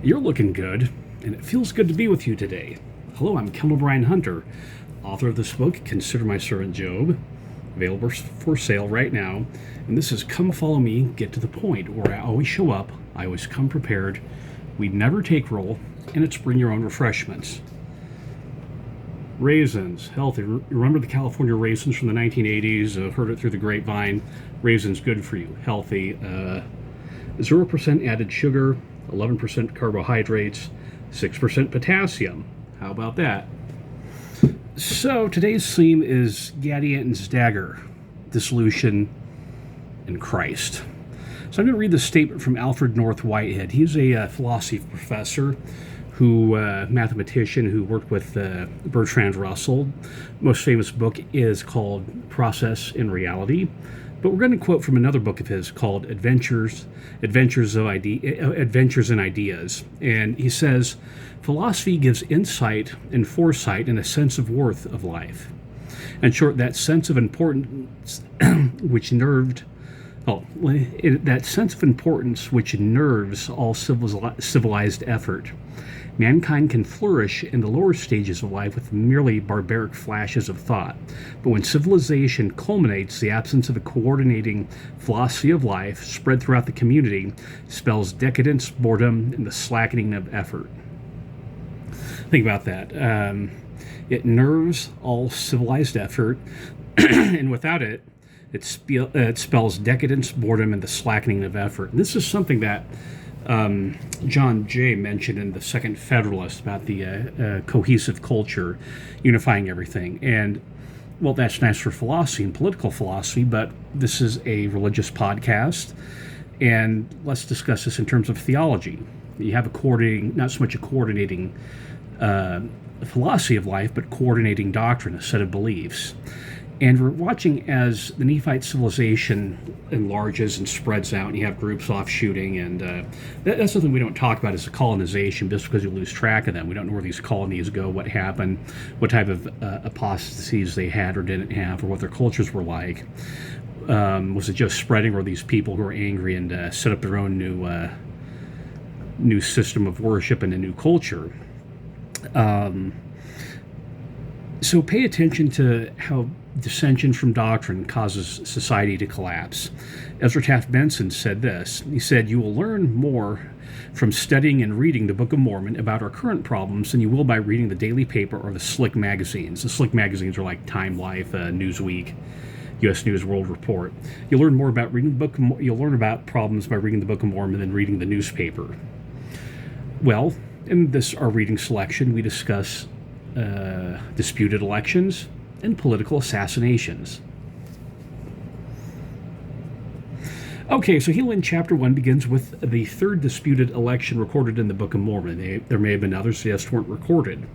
You're looking good, and it feels good to be with you today. Hello, I'm Kendall Bryan Hunter, author of this book, Consider My Servant Job, available for sale right now. And this is Come Follow Me, Get to the Point, where I always show up, I always come prepared, we never take roll, and it's bring your own refreshments. Raisins, healthy. Remember the California raisins from the 1980s? Heard it through the grapevine. Raisins, good for you, healthy. 0% added sugar, 11% carbohydrates, 6% potassium. How about that? So today's theme is Gadianton's Dagger, Dissolution, and Christ. So I'm going to read the statement from Alfred North Whitehead. He's a philosophy professor, mathematician who worked with Bertrand Russell. Most famous book is called Process in Reality. But we're going to quote from another book of his called Adventures in Ideas. And he says, philosophy gives insight and foresight and a sense of worth of life. In short, that sense of importance which nerves all civilized effort. Mankind can flourish in the lower stages of life with merely barbaric flashes of thought. But when civilization culminates, the absence of a coordinating philosophy of life spread throughout the community spells decadence, boredom, and the slackening of effort. Think about that. It nerves all civilized effort, and without it, it spells decadence, boredom, and the slackening of effort. And this is something that John Jay mentioned in the Second Federalist about the cohesive culture, unifying everything. And, well, that's nice for philosophy and political philosophy, but this is a religious podcast, and let's discuss this in terms of theology. You have not so much a coordinating philosophy of life, but coordinating doctrine, a set of beliefs. And we're watching as the Nephite civilization enlarges and spreads out, and you have groups offshooting, and that's something we don't talk about as a colonization, just because you lose track of them. We don't know where these colonies go, what happened, what type of apostasies they had or didn't have, or what their cultures were like. Was it just spreading, or these people who were angry and set up their own new system of worship and a new culture? So pay attention to how dissension from doctrine causes society to collapse. Ezra Taft Benson said this. He said, "You will learn more from studying and reading the Book of Mormon about our current problems than you will by reading the daily paper or the slick magazines." The slick magazines are like Time Life, Newsweek, U.S. News World Report. You'll learn more about reading the book. You'll learn about problems by reading the Book of Mormon than reading the newspaper. Well, in our reading selection, we discuss disputed elections and political assassinations. Okay, so Helaman chapter 1 begins with the third disputed election recorded in the Book of Mormon. There may have been others, they just weren't recorded.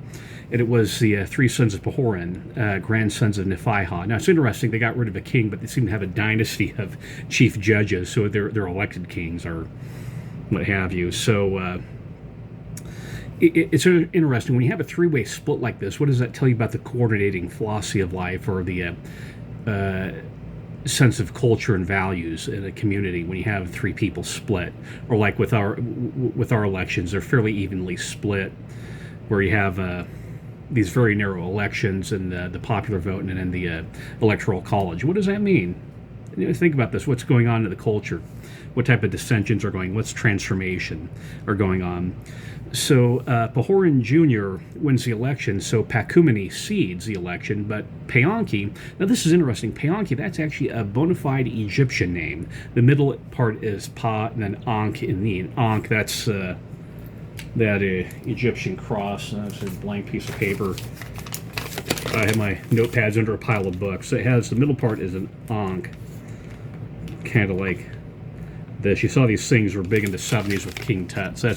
And it was the three sons of Pahoran, grandsons of Nephihah. Now, it's interesting, they got rid of a king, but they seem to have a dynasty of chief judges, so they're elected kings or what have you. So it's interesting. When you have a three-way split like this, what does that tell you about the coordinating philosophy of life or the sense of culture and values in a community when you have three people split? Or like with our elections, they're fairly evenly split, where you have these very narrow elections and the popular vote and then the electoral college. What does that mean? Think about this. What's going on in the culture? What type of dissensions are going on? What's transformation are going on? So Pahoran Jr. wins the election, so Pacumeni cedes the election, but Paonki, now this is interesting, Paonki, that's actually a bona fide Egyptian name. The middle part is Pa, and then Ankh in the Ankh, that's that Egyptian cross. That's a blank piece of paper. I have my notepads under a pile of books. It has, the middle part is an Ankh, kind of like this. You saw these things were big in the 70s with King Tut, so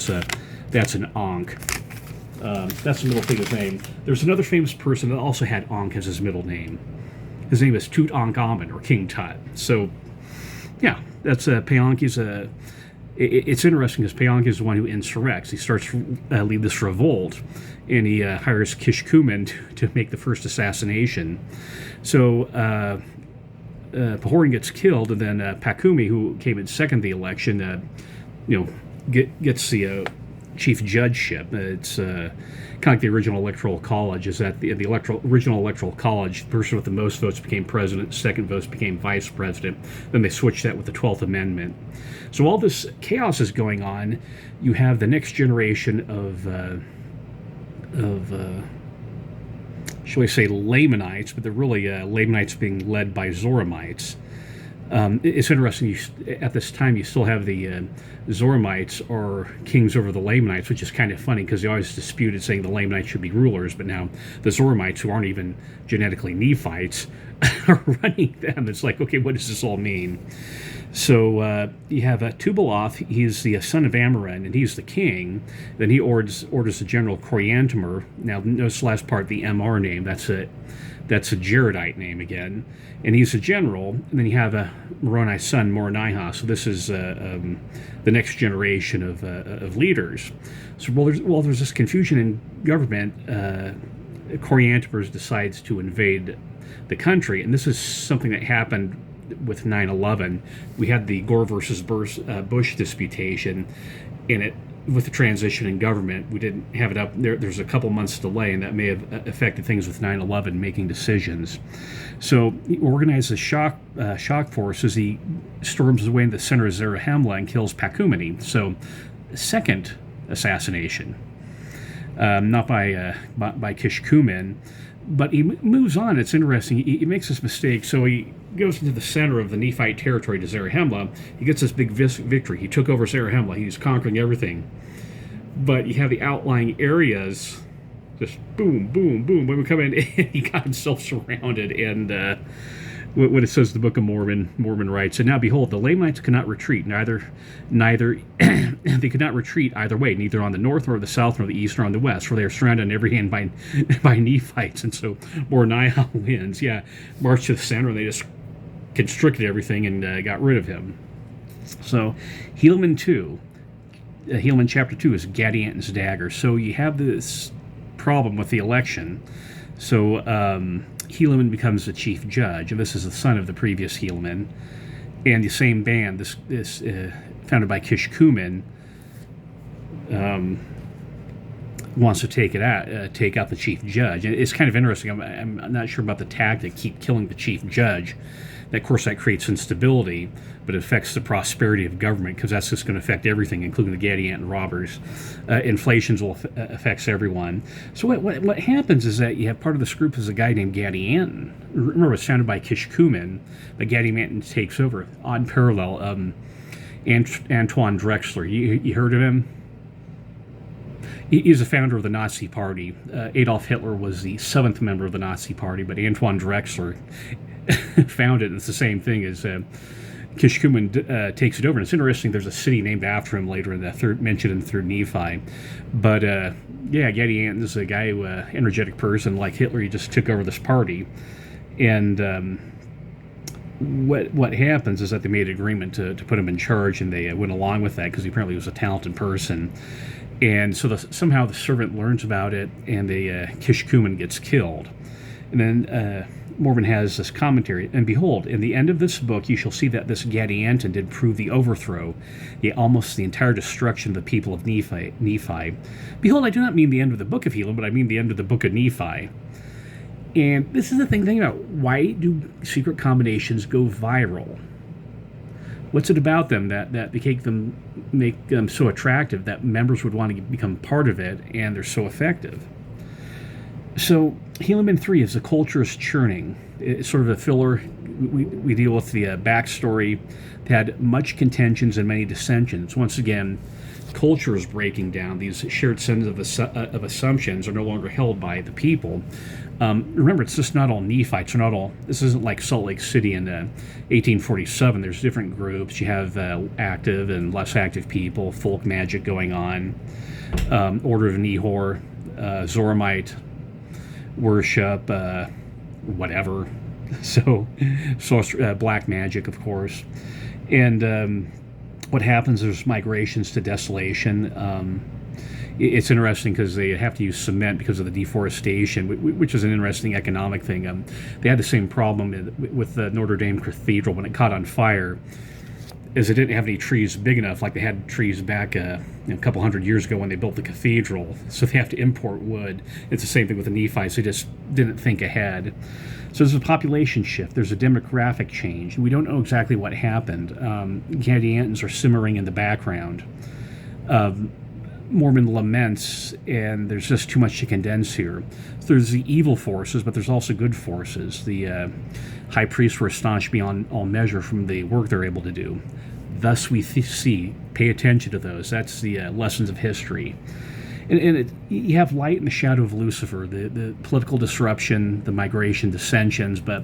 that's an Ankh. That's the middle thing of his name. There's another famous person that also had Ankh as his middle name. His name is Tutankhamun, or King Tut. So, yeah, that's Paonki's. It's interesting because Paonki is the one who insurrects. He starts to lead this revolt, and he hires Kishkumen to make the first assassination. So Pahoran gets killed, and then Pacumi, who came in second the election, gets the chief judgeship. It's kind of like the original electoral college. Is that the original electoral college, the person with the most votes became president, second votes became vice president. Then they switched that with the 12th Amendment. So all this chaos is going on. You have the next generation of shall we say, Lamanites, but they're really Lamanites being led by Zoramites. It's interesting, at this time you still have the Zoramites are kings over the Lamanites, which is kind of funny because they always disputed saying the Lamanites should be rulers, but now the Zoramites, who aren't even genetically Nephites, are running them. It's like, okay, what does this all mean? So you have Tubaloth. He's the son of Amaran, and he's the king. Then he orders the general Coriantumr. Now, notice the last part, the MR name. That's a Jaredite name again. And he's a general. And then you have Moroni's son, Moronihah. So this is the next generation of leaders. So while there's this confusion in government, Coriantumr decides to invade the country. And this is something that happened with 9/11. We had the Gore versus Bush disputation, and with the transition in government, we didn't have it up there. There's a couple months delay, and that may have affected things with 9/11 making decisions. So he organizes a shock force as he storms his way into the center of Zarahemla and kills Pacumeni. So, second assassination, not by Kishkumen. But he moves on. It's interesting. He makes this mistake. So he goes into the center of the Nephite territory to Zarahemla. He gets this big victory. He took over Zarahemla. He's conquering everything. But you have the outlying areas, just boom, boom, boom. When we come in, he got himself surrounded. And what it says in the Book of Mormon writes, "And now behold, the Lamanites could not retreat, neither they could not retreat either way, neither on the north nor the south nor the east nor on the west, for they are surrounded on every hand by Nephites." And so Moronihah wins. Yeah, marched to the center, and they just constricted everything and got rid of him. So Helaman 2, Helaman chapter 2 is Gadianton's dagger. So you have this problem with the election. So Helaman becomes the chief judge, and this is the son of the previous Helaman. And the same band, this founded by Kishkumen, wants to take out the chief judge. And it's kind of interesting. I'm not sure about the tactic, keep killing the chief judge. Of course, that creates instability, but it affects the prosperity of government, because that's just going to affect everything, including the Gadianton robbers. Inflation affects everyone. So what happens is that you have part of this group is a guy named Gadianton. Remember, it's founded by Kishkumen, but Gadianton takes over. Odd parallel. Antoine Drexler. You heard of him? He's the founder of the Nazi Party. Adolf Hitler was the 7th member of the Nazi Party, but Antoine Drexler founded it. It's the same thing as Kishkumen takes it over. And it's interesting, there's a city named after him later in the mentioned in the third Nephi. But Gadianton is a guy who, energetic person like Hitler. He just took over this party. And what happens is that they made an agreement to put him in charge, and they went along with that because he apparently was a talented person. And so somehow the servant learns about it, and Kishkumen gets killed. And then Mormon has this commentary, "And behold, in the end of this book you shall see that this Gadianton did prove the overthrow, yea, almost the entire destruction of the people of Nephi. Behold, I do not mean the end of the book of Helaman, but I mean the end of the book of Nephi." And this is the thing about, why do secret combinations go viral? What's it about them that make them so attractive that members would want to become part of it, and they're so effective? So Helaman 3 is the culture's churning. It's sort of a filler. We deal with the backstory. They had much contentions and many dissensions. Once again, culture is breaking down. These shared sets of assumptions are no longer held by the people. Remember, it's just not all Nephites. This isn't like Salt Lake City in 1847. There's different groups. You have active and less active people, folk magic going on, Order of Nehor, Zoramite worship, whatever. So black magic, of course. And what happens, there's migrations to Dissolution. It's interesting because they have to use cement because of the deforestation, which is an interesting economic thing. They had the same problem with the Notre Dame Cathedral when it caught on fire. is they didn't have any trees big enough, like they had trees back a couple hundred years ago when they built the cathedral, so they have to import wood. It's the same thing with the Nephites. They just didn't think ahead. So there's a population shift. There's a demographic change. We don't know exactly what happened. Gadiantons are simmering in the background. Mormon laments, and there's just too much to condense here. So there's the evil forces, but there's also good forces. The high priests were astonished beyond all measure from the work they're able to do. Thus we see, pay attention to those. That's the lessons of history. And you have light in the shadow of Lucifer, the political disruption, the migration, dissensions, but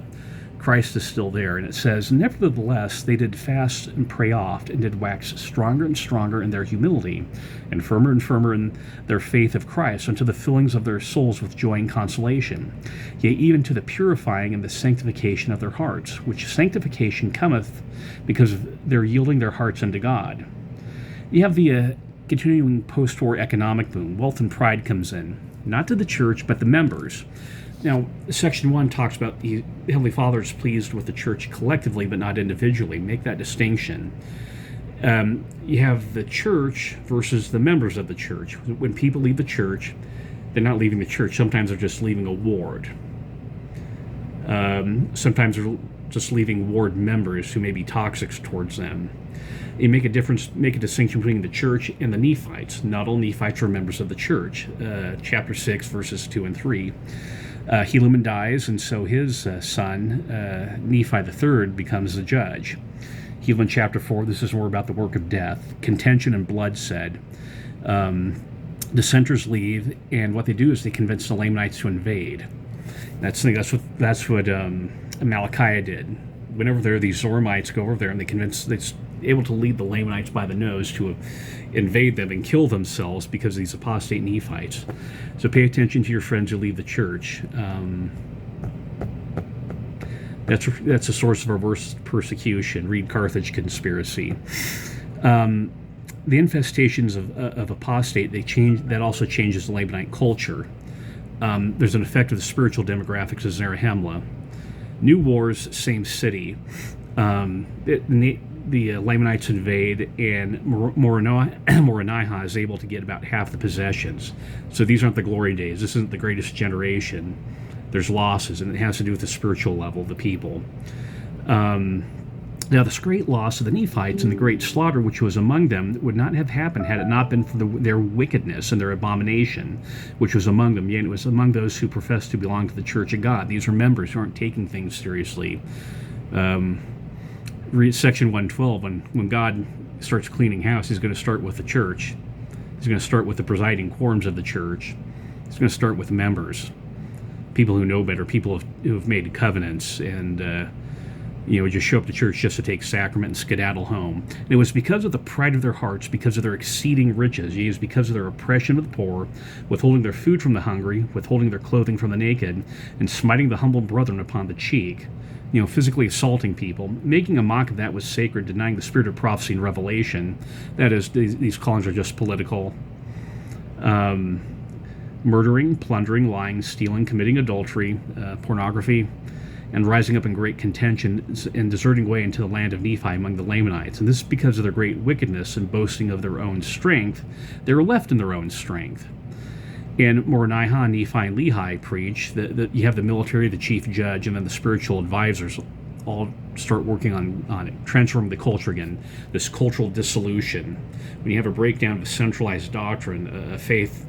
Christ is still there. And it says, nevertheless, they did fast and pray oft, and did wax stronger and stronger in their humility, and firmer in their faith of Christ, unto the fillings of their souls with joy and consolation, yea, even to the purifying and the sanctification of their hearts, which sanctification cometh because of their yielding their hearts unto God. You have the continuing post-war economic boom. Wealth and pride comes in, not to the church, but the members. Now, Section 1 talks about the Heavenly Father is pleased with the church collectively, but not individually. Make that distinction. You have the church versus the members of the church. When people leave the church, they're not leaving the church. Sometimes they're just leaving a ward. Sometimes they're just leaving ward members who may be toxic towards them. You make a distinction between the church and the Nephites. Not all Nephites are members of the church. Chapter 6, verses 2 and 3. Helaman dies, and so his son, Nephi III, becomes the judge. Helaman chapter 4, this is more about the work of death, contention and bloodshed. Dissenters leave, and what they do is they convince the Lamanites to invade. That's what Malachi did. Whenever there are these Zoramites go over there, and they're able to lead the Lamanites by the nose to invade them and kill themselves because of these apostate Nephites. So pay attention to your friends who leave the church. That's a source of our worst persecution. Read Carthage Conspiracy. The infestations of apostate, that also changes the Lamanite culture. There's an effect of the spiritual demographics of Zarahemla. New wars, same city. The Lamanites invade, and Moronihah is able to get about half the possessions. So these aren't the glory days. This isn't the greatest generation. There's losses, and it has to do with the spiritual level of the people. Now, this great loss of the Nephites and the great slaughter which was among them would not have happened had it not been for their wickedness and their abomination, which was among them. Yet it was among those who profess to belong to the Church of God. These are members who aren't taking things seriously. Read Section 112. When God starts cleaning house, he's going to start with the church. He's going to start with the presiding quorums of the church. He's going to start with members, people who know better, people who have made covenants, and just show up to church just to take sacrament and skedaddle home. And it was because of the pride of their hearts, because of their exceeding riches. It was because of their oppression of the poor, withholding their food from the hungry, withholding their clothing from the naked, and smiting the humble brethren upon the cheek. Physically assaulting people. Making a mock of that was sacred, denying the spirit of prophecy and revelation. That is, these callings are just political. Murdering, plundering, lying, stealing, committing adultery, pornography, and rising up in great contention and deserting way into the land of Nephi among the Lamanites. And this is because of their great wickedness and boasting of their own strength. They were left in their own strength. And Moronihah, Nephi, and Lehi preach that you have the military, the chief judge, and then the spiritual advisors all start working on it, transforming the culture again, this cultural dissolution. When you have a breakdown of a centralized doctrine, a faith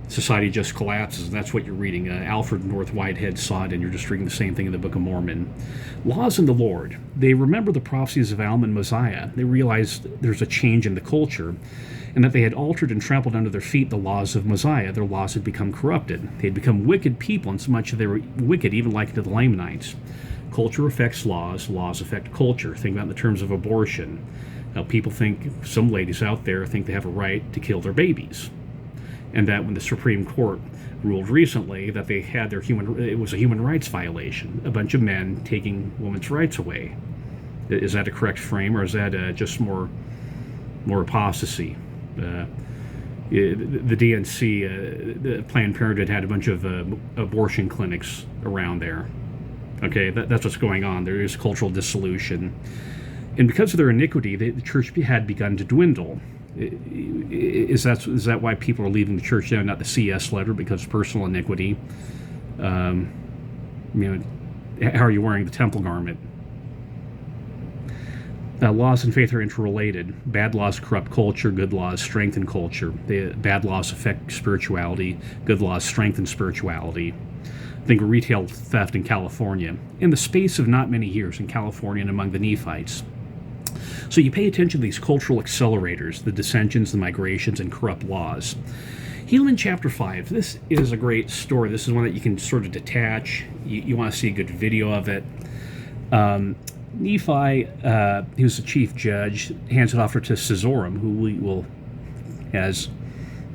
society just collapses, and that's what you're reading. Alfred North Whitehead saw it, and you're just reading the same thing in the Book of Mormon. Laws in the Lord. They remember the prophecies of Alma and Mosiah. They realized there's a change in the culture, and that they had altered and trampled under their feet the laws of Mosiah. Their laws had become corrupted. They had become wicked people, and so much they were wicked, even like to the Lamanites. Culture affects laws. Laws affect culture. Think about it in the terms of abortion. Now, people think, some ladies out there think they have a right to kill their babies. And that when the Supreme Court ruled recently that they had it was a human rights violation. A bunch of men taking women's rights away. Is that a correct frame, or is that just more apostasy? The DNC, the Planned Parenthood, had a bunch of abortion clinics around there. Okay, that's what's going on. There is cultural dissolution. And because of their iniquity, the church had begun to dwindle. Is that why people are leaving the church now? Not the CS letter, because of personal iniquity. How are you wearing the temple garment? Laws and faith are interrelated. Bad laws corrupt culture. Good laws strengthen culture. Bad laws affect spirituality. Good laws strengthen spirituality. Think of retail theft in California. In the space of not many years in California and among the Nephites. So you pay attention to these cultural accelerators, the dissensions, the migrations, and corrupt laws. Helaman chapter 5. This is a great story. This is one that you can sort of detach. You want to see a good video of it. Nephi, he was the chief judge, hands it off to Cezoram, who has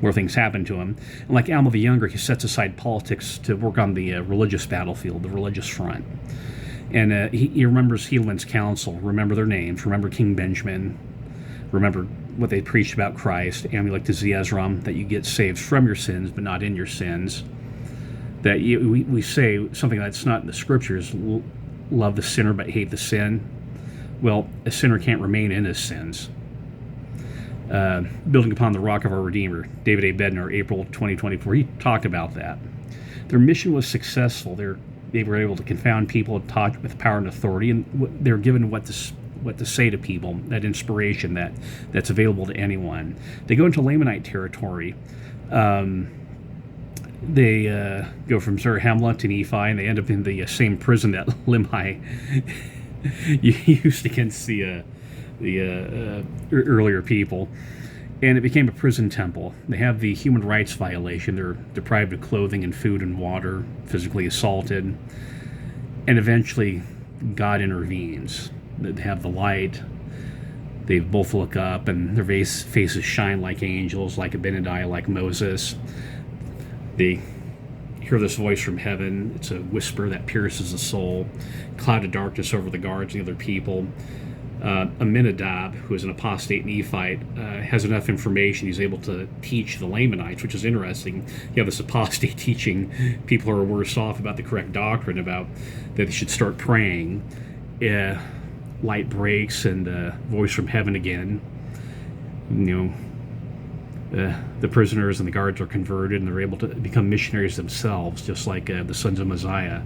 more things happen to him. And like Alma the Younger, he sets aside politics to work on the religious battlefield, the religious front. And he remembers Helaman's counsel, remember their names, remember King Benjamin, remember what they preached about Christ, Amulek to Zeezrom, that you get saved from your sins, but not in your sins. That we say something that's not in the scriptures, love the sinner but hate the sin. Well, a sinner can't remain in his sins. Building upon the rock of our Redeemer, David A. Bednar, April 2024, he talked about that. Their mission was successful. They were able to confound people and talk with power and authority, and they're given what to say to people, that inspiration that's available to anyone. They go into Lamanite territory. They go from Zarahemla to Nephi, and they end up in the same prison that Limhi used against the earlier people. And it became a prison temple. They have the human rights violation. They're deprived of clothing and food and water, physically assaulted. And eventually, God intervenes. They have the light. They both look up, and their faces shine like angels, like Abinadi, like Moses. They hear this voice from heaven. It's a whisper that pierces the soul. Cloud of darkness over the guards and the other people. Aminadab, who is an apostate Nephite, has enough information. He's able to teach the Lamanites, which is interesting. You have this apostate teaching people who are worse off about the correct doctrine, about that they should start praying. Light breaks, and voice from heaven again. The prisoners and the guards are converted, and they're able to become missionaries themselves, just like the sons of Mosiah.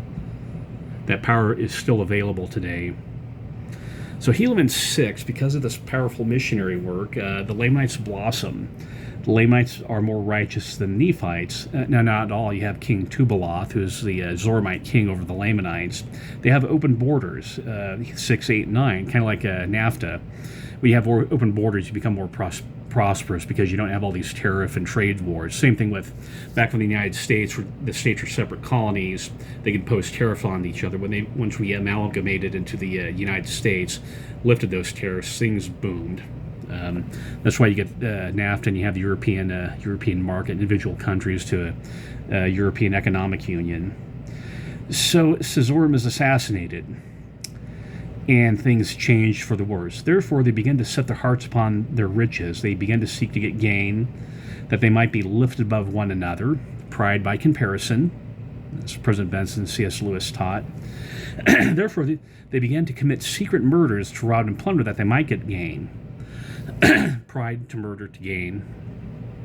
That power is still available today. So Helaman 6, because of this powerful missionary work, the Lamanites blossom. The Lamanites are more righteous than the Nephites. Now, not all. You have King Tubaloth, who's the Zoramite king over the Lamanites. They have open borders, 6, 8, 9, kind of like NAFTA. When you have open borders, you become more prosperous because you don't have all these tariff and trade wars. Same thing with back when the United States, where the states were separate colonies, they could impose tariffs on each other. Once we amalgamated into the United States, lifted those tariffs, things boomed. That's why you get NAFTA, and you have the European market, individual countries to a European Economic Union. So Cezoram is assassinated, and things changed for the worse. Therefore, they begin to set their hearts upon their riches. They begin to seek to get gain, that they might be lifted above one another. Pride by comparison, as President Benson, C.S. Lewis taught. Therefore, they began to commit secret murders to rob and plunder, that they might get gain. Pride to murder to gain,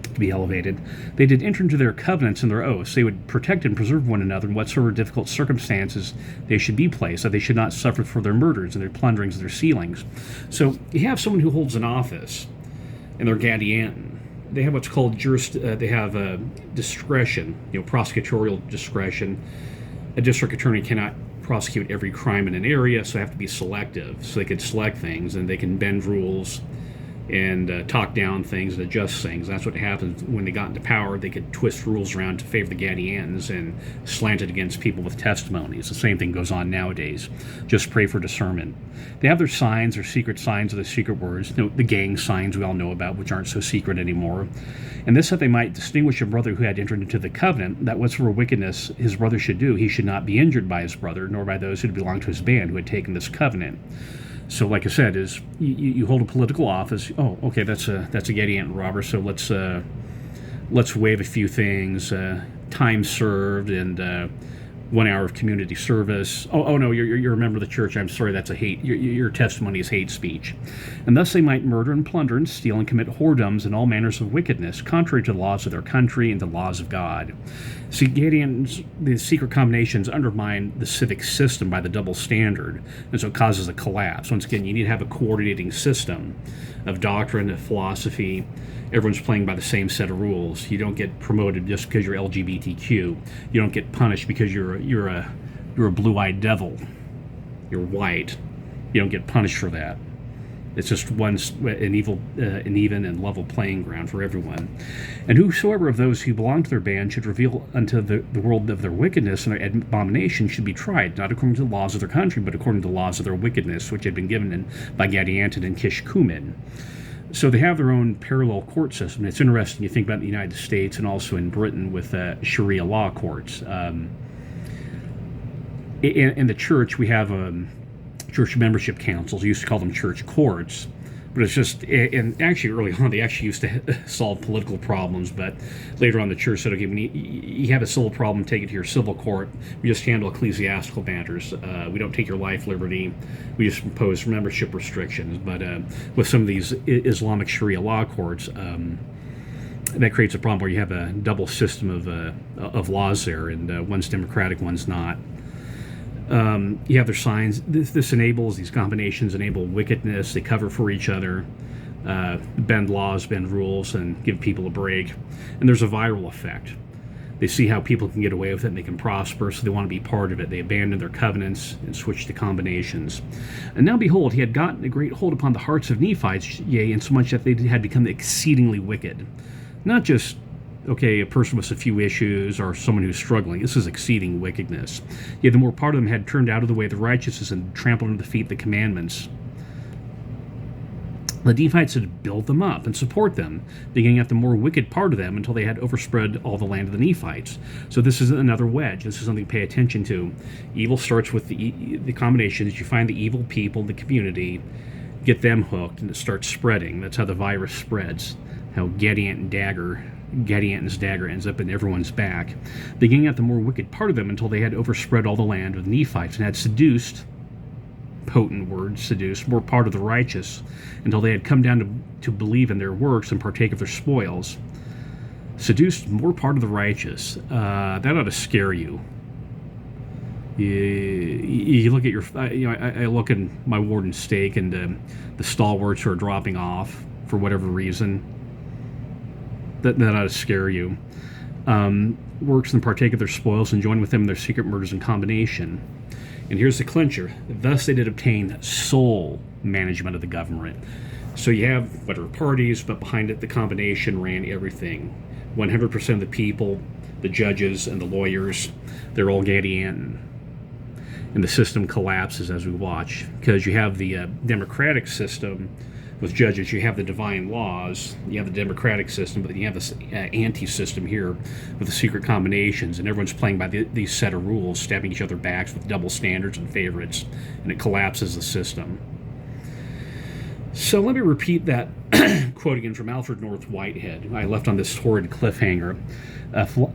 to be elevated. They did enter into their covenants and their oaths. They would protect and preserve one another in whatsoever difficult circumstances they should be placed, that they should not suffer for their murders and their plunderings and their stealings. So you have someone who holds an office, and they're Gadianton. They have what's called they have discretion, prosecutorial discretion. A district attorney cannot prosecute every crime in an area, so they have to be selective. So they could select things, and they can bend rules and talk down things and adjust things. That's what happens when they got into power. They could twist rules around to favor the Gadiantons and slant it against people with testimonies. The same thing goes on nowadays. Just pray for discernment. They have their signs, their secret signs, or the secret words, the gang signs we all know about, which aren't so secret anymore. And this that they might distinguish a brother who had entered into the covenant, that whatsoever wickedness his brother should do, he should not be injured by his brother, nor by those who belonged to his band who had taken this covenant. So, like I said, is you hold a political office. Oh, okay, that's a Gadianton robber. So let's waive a few things. Time served, and 1 hour of community service. Oh no, you're a member of the church. I'm sorry, that's a hate. Your testimony is hate speech. And thus they might murder and plunder and steal and commit whoredoms and all manners of wickedness, contrary to the laws of their country and the laws of God. See, the secret combinations undermine the civic system by the double standard, and so it causes a collapse. Once again, you need to have a coordinating system of doctrine, of philosophy. Everyone's playing by the same set of rules. You don't get promoted just because you're LGBTQ. You don't get punished because you're a blue-eyed devil. You're white. You don't get punished for that. It's just an even and level playing ground for everyone. And whosoever of those who belong to their band should reveal unto the world of their wickedness and their abomination should be tried, not according to the laws of their country, but according to the laws of their wickedness, which had been given by Gadianton and Kishkumen. So they have their own parallel court system. It's interesting. You think about the United States and also in Britain with Sharia law courts. In the church, we have church membership councils. We used to call them church courts. But it's just, and actually early on, they actually used to solve political problems. But later on, the church said, okay, when you have a civil problem, take it to your civil court. We just handle ecclesiastical matters. We don't take your life, liberty. We just impose membership restrictions. But with some of these Islamic Sharia law courts, that creates a problem where you have a double system of laws there, and one's democratic, one's not. You have their signs. This enables, these combinations enable wickedness. They cover for each other, bend laws, bend rules, and give people a break. And there's a viral effect. They see how people can get away with it and they can prosper, so they want to be part of it. They abandon their covenants and switch to combinations. And now behold, he had gotten a great hold upon the hearts of Nephites, yea, insomuch that they had become exceedingly wicked. Not just a person with a few issues or someone who's struggling. This is exceeding wickedness. Yet the more part of them had turned out of the way of the righteousness and trampled under the feet the commandments. The Nephites had built them up and support them, digging at the more wicked part of them until they had overspread all the land of the Nephites. So this is another wedge. This is something to pay attention to. Evil starts with the combinations. You find the evil people in the community, get them hooked, and it starts spreading. That's how the virus spreads. How Gadianton's dagger ends up in everyone's back, digging at the more wicked part of them until they had overspread all the land of the Nephites and had seduced, potent word, seduced, more part of the righteous until they had come down to believe in their works and partake of their spoils. Seduced more part of the righteous. That ought to scare you. You look at your, I look at my Warden stake and the stalwarts who are dropping off for whatever reason. That ought to scare you. Works and partake of their spoils and join with them in their secret murders and combination. And here's the clincher. Thus they did obtain sole management of the government. So you have whatever parties, but behind it the combination ran everything. 100% of the people, the judges and the lawyers, they're all Gadianton. And the system collapses as we watch. Because you have the democratic system with judges, you have the divine laws, you have the democratic system, but you have this anti-system here with the secret combinations, and everyone's playing by these set of rules, stabbing each other backs with double standards and favorites, and it collapses the system. So let me repeat that quote again from Alfred North Whitehead. I left on this horrid cliffhanger.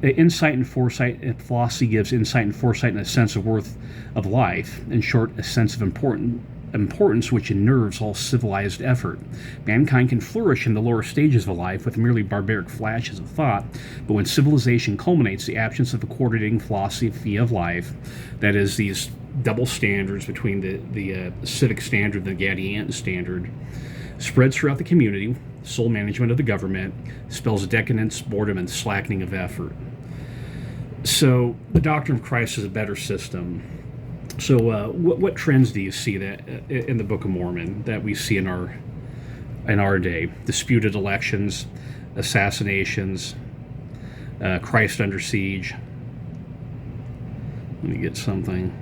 Insight and foresight, and philosophy gives insight and foresight and a sense of worth of life. In short, a sense of importance which unnerves all civilized effort. Mankind can flourish in the lower stages of life with merely barbaric flashes of thought, but when civilization culminates, the absence of a coordinating philosophy of life, that is, these double standards between the civic standard and the Gadianton standard, spreads throughout the community. Sole management of the government spells decadence, boredom, and slackening of effort. So the doctrine of Christ is a better system. So what trends do you see that in the Book of Mormon that we see in our day? Disputed elections, assassinations, Christ under siege. Let me get something.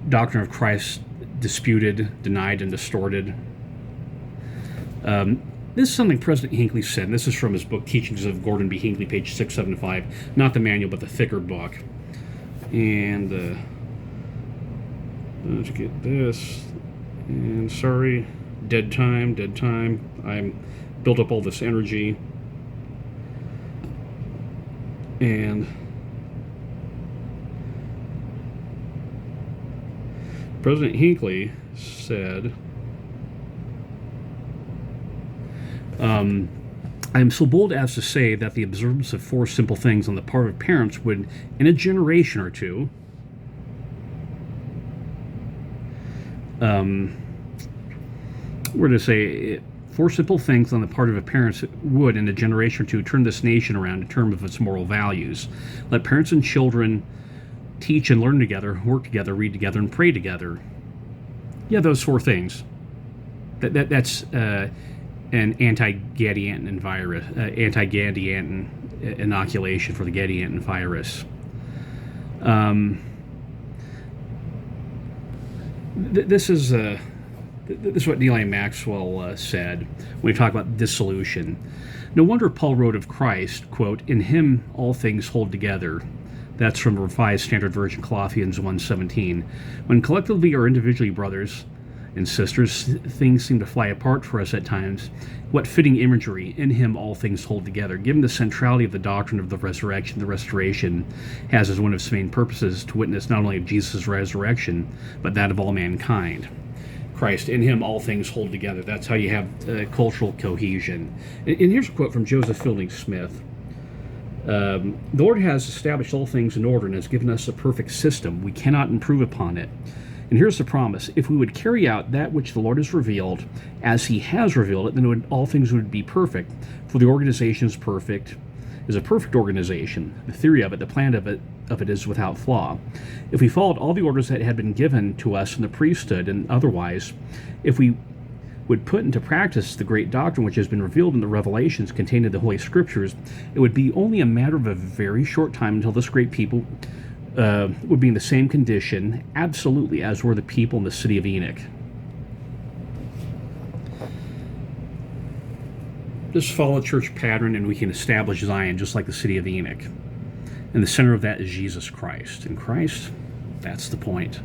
Doctrine of Christ disputed, denied, and distorted. This is something President Hinckley said, and this is from his book, Teachings of Gordon B. Hinckley, page 675. Not the manual, but the thicker book. And let's get this. And sorry, dead time. I built up all this energy. And President Hinckley said, I am so bold as to say that the observance of four simple things on the part of parents would, in a generation or two, we're to say four simple things on the part of parents would, in a generation or two, turn this nation around in terms of its moral values. Let parents and children teach and learn together, work together, read together, and pray together. Yeah, those four things. That's an anti-Gadianton virus, anti-Gadianton inoculation for the Gadianton virus. This is what Neal A Maxwell said when he talked about dissolution. No wonder Paul wrote of Christ, quote, "In him all things hold together." That's from the Revised Standard Version, Colossians 1:17. When collectively or individually, brothers and sisters, things seem to fly apart for us at times. What fitting imagery! In him all things hold together. Given the centrality of the doctrine of the resurrection, the restoration has as one of its main purposes to witness not only of Jesus' resurrection, but that of all mankind. Christ, in him all things hold together. That's how you have cultural cohesion. And here's a quote from Joseph Fielding Smith. The Lord has established all things in order and has given us a perfect system. We cannot improve upon it. And here's the promise. If we would carry out that which the Lord has revealed, as he has revealed it, then all things would be perfect. For the organization is perfect, is a perfect organization. The theory of it, the plan of it is without flaw. If we followed all the orders that had been given to us in the priesthood and otherwise, if we would put into practice the great doctrine which has been revealed in the revelations contained in the Holy Scriptures, it would be only a matter of a very short time until this great people would be in the same condition, absolutely, as were the people in the city of Enoch. Just follow church pattern and we can establish Zion just like the city of Enoch. And the center of that is Jesus Christ. And Christ, that's the point.